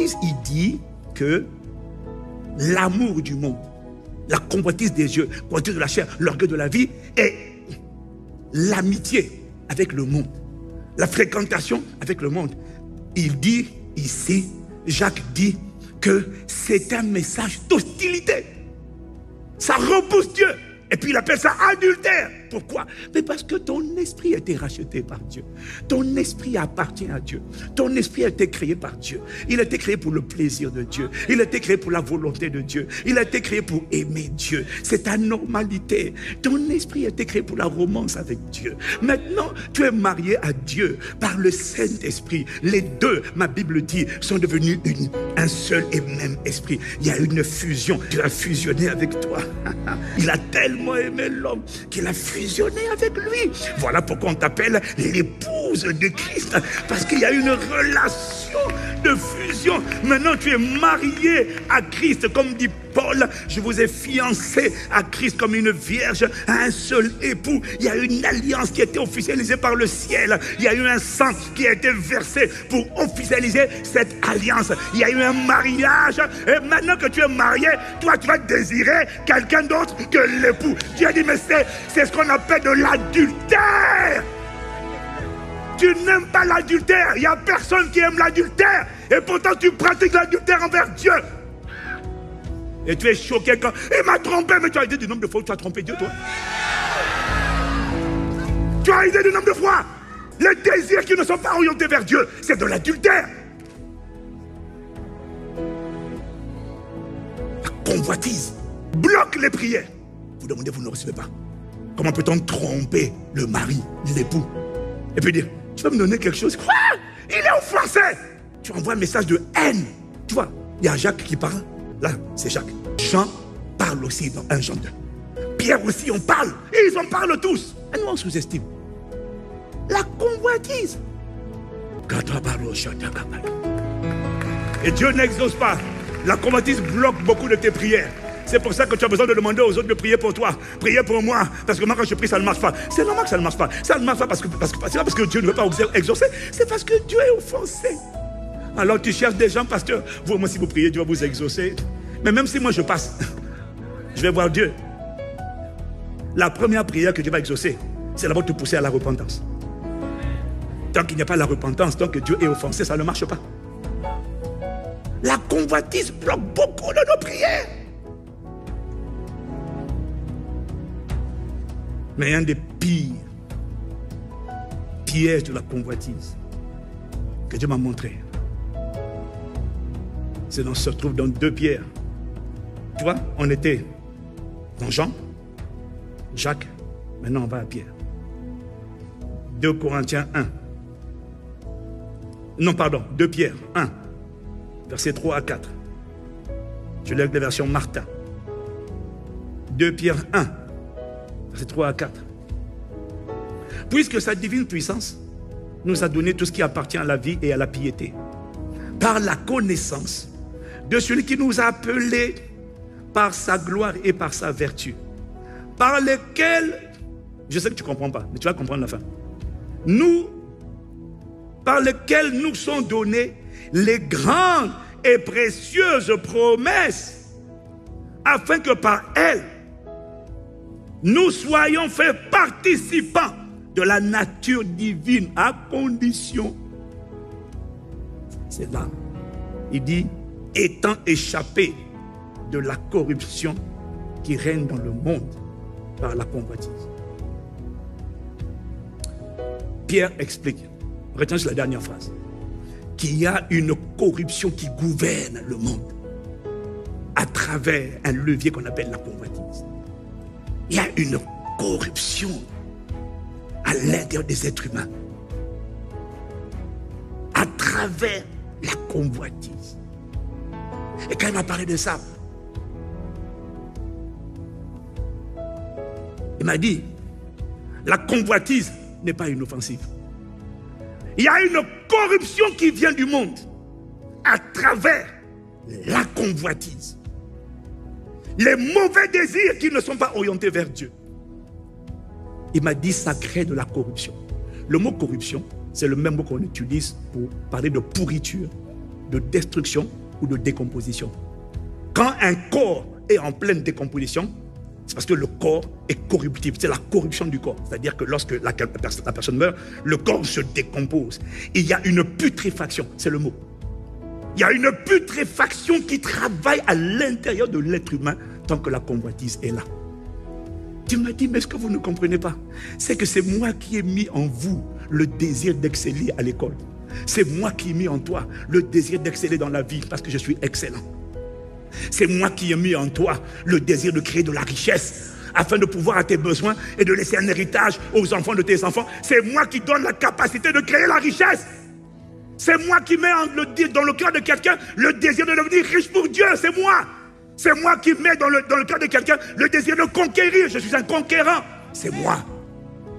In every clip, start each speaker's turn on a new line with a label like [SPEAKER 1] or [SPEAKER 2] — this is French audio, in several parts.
[SPEAKER 1] convoitise, il dit que l'amour du monde, la convoitise des yeux, la convoitise de la chair, l'orgueil de la vie et l'amitié avec le monde, la fréquentation avec le monde. Il dit ici, Jacques dit que c'est un message d'hostilité. Ça repousse Dieu. Et puis il appelle ça adultère. Pourquoi? Mais parce que ton esprit a été racheté par Dieu. Ton esprit appartient à Dieu. Ton esprit a été créé par Dieu. Il a été créé pour le plaisir de Dieu. Il a été créé pour la volonté de Dieu. Il a été créé pour aimer Dieu. C'est ta normalité. Ton esprit a été créé pour la romance avec Dieu. Maintenant, tu es marié à Dieu par le Saint-Esprit. Les deux, ma Bible dit, sont devenus un seul et même esprit. Il y a une fusion. Dieu a fusionné avec toi. Il a tellement aimé l'homme qu'il a fusionné avec lui. Voilà pourquoi on t'appelle l'épouse de Christ. Parce qu'il y a une relation de fusion. Maintenant tu es marié à Christ. Comme dit Paul, je vous ai fiancé à Christ comme une vierge à un seul époux. Il y a une alliance qui a été officialisée par le ciel. Il y a eu un sang qui a été versé pour officialiser cette alliance. Il y a eu un mariage. Et maintenant que tu es marié, toi tu vas désirer quelqu'un d'autre que l'époux. Tu as dit mais c'est ce qu'on appelle de l'adultère. Tu n'aimes pas l'adultère. Il n'y a personne qui aime l'adultère. Et pourtant tu pratiques l'adultère envers Dieu. Et tu es choqué quand il m'a trompé. Mais tu as idée du nombre de fois où tu as trompé Dieu, toi? Tu as idée du nombre de fois? Les désirs qui ne sont pas orientés vers Dieu, c'est de l'adultère. La convoitise bloque les prières. Vous demandez, vous ne recevez pas. Comment peut-on tromper le mari, l'époux? Et puis dire, tu vas me donner quelque chose? Quoi? Il est offensé. Tu envoies un message de haine. Tu vois, il y a Jacques qui parle. Là, c'est Jacques. Jean parle aussi dans 1 Jean 2. Pierre aussi, on parle. Et ils en parlent tous. Et nous, on sous-estime. La convoitise. Et Dieu n'exauce pas. La convoitise bloque beaucoup de tes prières. C'est pour ça que tu as besoin de demander aux autres de prier pour toi. Priez pour moi. Parce que moi, quand je prie, ça ne marche pas. C'est normal que ça ne marche pas. Ça ne marche pas c'est pas parce que Dieu ne veut pas exaucer. C'est parce que Dieu est offensé. Alors tu cherches des gens, pasteur. Vous, moi, si vous priez, Dieu va vous exaucer. Mais même si moi je passe, je vais voir Dieu. La première prière que Dieu va exaucer, c'est d'abord te pousser à la repentance. Tant qu'il n'y a pas la repentance, tant que Dieu est offensé, ça ne marche pas. La convoitise bloque beaucoup de nos prières. Mais un des pires pièges de la convoitise que Dieu m'a montré, c'est qu'on se retrouve dans 2 Pierre. Tu vois, on était dans Jean, Jacques, maintenant on va à Pierre. 2 Corinthiens 1. Non, pardon, 2 Pierre 1, versets 3 à 4. Je lève la version Martin. 2 Pierre 1, versets 3 à 4. Puisque sa divine puissance nous a donné tout ce qui appartient à la vie et à la piété, par la connaissance de celui qui nous a appelés par sa gloire et par sa vertu, par lesquels, je sais que tu ne comprends pas, mais tu vas comprendre la fin, par lesquels nous sont données les grandes et précieuses promesses, afin que par elles, nous soyons faits participants de la nature divine, à condition, c'est là, il dit, étant échappés de la corruption qui règne dans le monde par la convoitise. Pierre explique, retiens la dernière phrase, qu'il y a une corruption qui gouverne le monde à travers un levier qu'on appelle la convoitise. Il y a une corruption à l'intérieur des êtres humains à travers la convoitise. Et quand il m'a parlé de ça, il m'a dit, la convoitise n'est pas inoffensive. Il y a une corruption qui vient du monde à travers la convoitise. Les mauvais désirs qui ne sont pas orientés vers Dieu. Il m'a dit, ça crée de la corruption. Le mot corruption, c'est le même mot qu'on utilise pour parler de pourriture, de destruction ou de décomposition. Quand un corps est en pleine décomposition, c'est parce que le corps est corruptible. C'est la corruption du corps. C'est-à-dire que lorsque la personne meurt, le corps se décompose. Il y a une putréfaction, c'est le mot. Il y a une putréfaction qui travaille à l'intérieur de l'être humain tant que la convoitise est là. Tu m'as dit, mais est-ce que vous ne comprenez pas? C'est que c'est moi qui ai mis en vous le désir d'exceller à l'école. C'est moi qui ai mis en toi le désir d'exceller dans la vie parce que je suis excellent. C'est moi qui ai mis en toi le désir de créer de la richesse afin de pouvoir à tes besoins et de laisser un héritage aux enfants de tes enfants. C'est moi qui donne la capacité de créer la richesse. C'est moi qui mets dans le cœur de quelqu'un le désir de devenir riche pour Dieu. C'est moi. C'est moi qui mets dans le cœur de quelqu'un le désir de conquérir. Je suis un conquérant. C'est moi.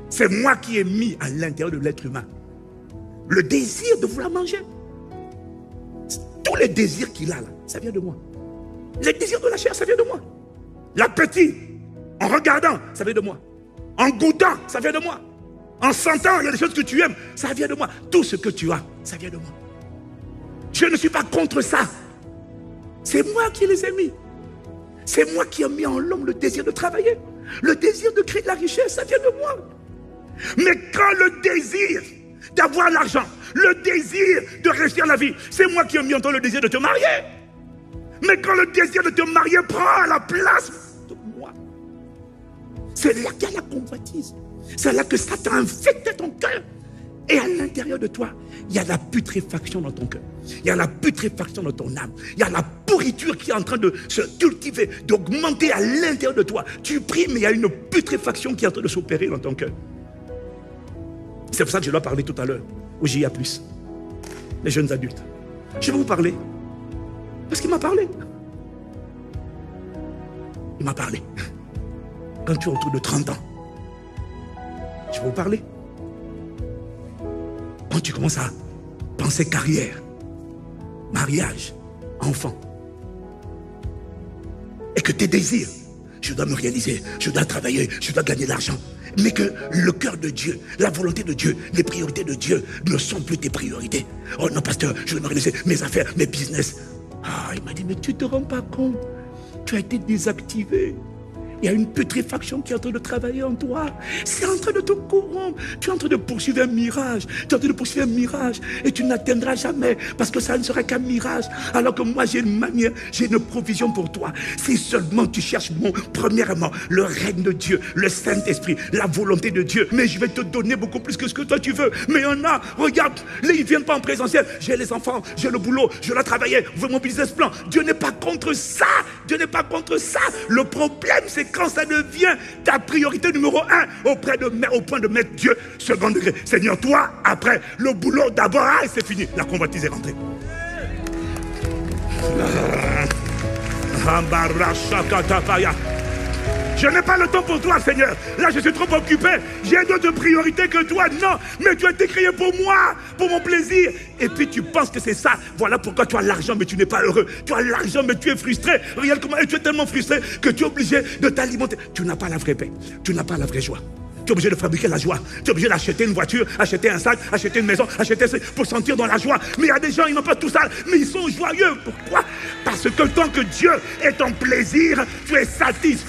[SPEAKER 1] C'est moi qui ai mis à l'intérieur de l'être humain le désir de vouloir manger. Tous les désirs qu'il a là, ça vient de moi. Les désirs de la chair, ça vient de moi. L'appétit, en regardant, ça vient de moi. En goûtant, ça vient de moi. En sentant, il y a des choses que tu aimes, ça vient de moi. Tout ce que tu as, ça vient de moi. Je ne suis pas contre ça. C'est moi qui les ai mis. C'est moi qui ai mis en l'homme le désir de travailler. Le désir de créer de la richesse, ça vient de moi. Mais quand le désir d'avoir l'argent, le désir de réussir la vie, c'est moi qui ai mis en toi le désir de te marier. Mais quand le désir de te marier prend la place de moi, c'est là qu'il y a la convoitise. C'est là que Satan a infecté ton cœur. Et à l'intérieur de toi, il y a la putréfaction dans ton cœur. Il y a la putréfaction dans ton âme. Il y a la pourriture qui est en train de se cultiver, d'augmenter à l'intérieur de toi. Tu pries, mais il y a une putréfaction qui est en train de s'opérer dans ton cœur. C'est pour ça que je dois parler tout à l'heure au JA+, les jeunes adultes. Je vais vous parler. Parce qu'il m'a parlé. Il m'a parlé. Quand tu es autour de 30 ans, je vais vous parler. Quand tu commences à penser carrière, mariage, enfant, et que tes désirs, je dois me réaliser, je dois travailler, je dois gagner de l'argent, mais que le cœur de Dieu, la volonté de Dieu, les priorités de Dieu ne sont plus tes priorités. Oh non, pasteur, je veux me réaliser mes affaires, mes business. Ah, il m'a dit, mais tu ne te rends pas compte, tu as été désactivé. Il y a une putréfaction qui est en train de travailler en toi. C'est en train de te corrompre. Tu es en train de poursuivre un mirage. Tu es en train de poursuivre un mirage. Et tu n'atteindras jamais. Parce que ça ne sera qu'un mirage. Alors que moi, j'ai une manière, j'ai une provision pour toi. Si seulement tu cherches premièrement, le règne de Dieu, le Saint-Esprit, la volonté de Dieu. Mais je vais te donner beaucoup plus que ce que toi tu veux. Mais il y en a, regarde, là, ils ne viennent pas en présentiel. J'ai les enfants, j'ai le boulot, je dois travailler. Vous voyez mon business plan. Dieu n'est pas contre ça. Dieu n'est pas contre ça. Le problème, c'est quand ça devient ta priorité numéro 1 au point de mettre Dieu second degré. Seigneur, toi, après, le boulot d'abord, c'est fini. La convoitise est rentrée. Je n'ai pas le temps pour toi, Seigneur. Là, je suis trop occupé. J'ai d'autres priorités que toi. Non, mais tu as été créé pour moi, pour mon plaisir. Et puis tu penses que c'est ça. Voilà pourquoi tu as l'argent, mais tu n'es pas heureux. Tu as l'argent, mais tu es frustré. Regarde comment tu es tellement frustré que tu es obligé de t'alimenter. Tu n'as pas la vraie paix. Tu n'as pas la vraie joie. Tu es obligé de fabriquer la joie. Tu es obligé d'acheter une voiture, acheter un sac, acheter une maison, acheter pour sentir dans la joie. Mais il y a des gens, ils n'ont pas tout ça, mais ils sont joyeux. Pourquoi? Parce que tant que Dieu est ton plaisir, tu es satisfait.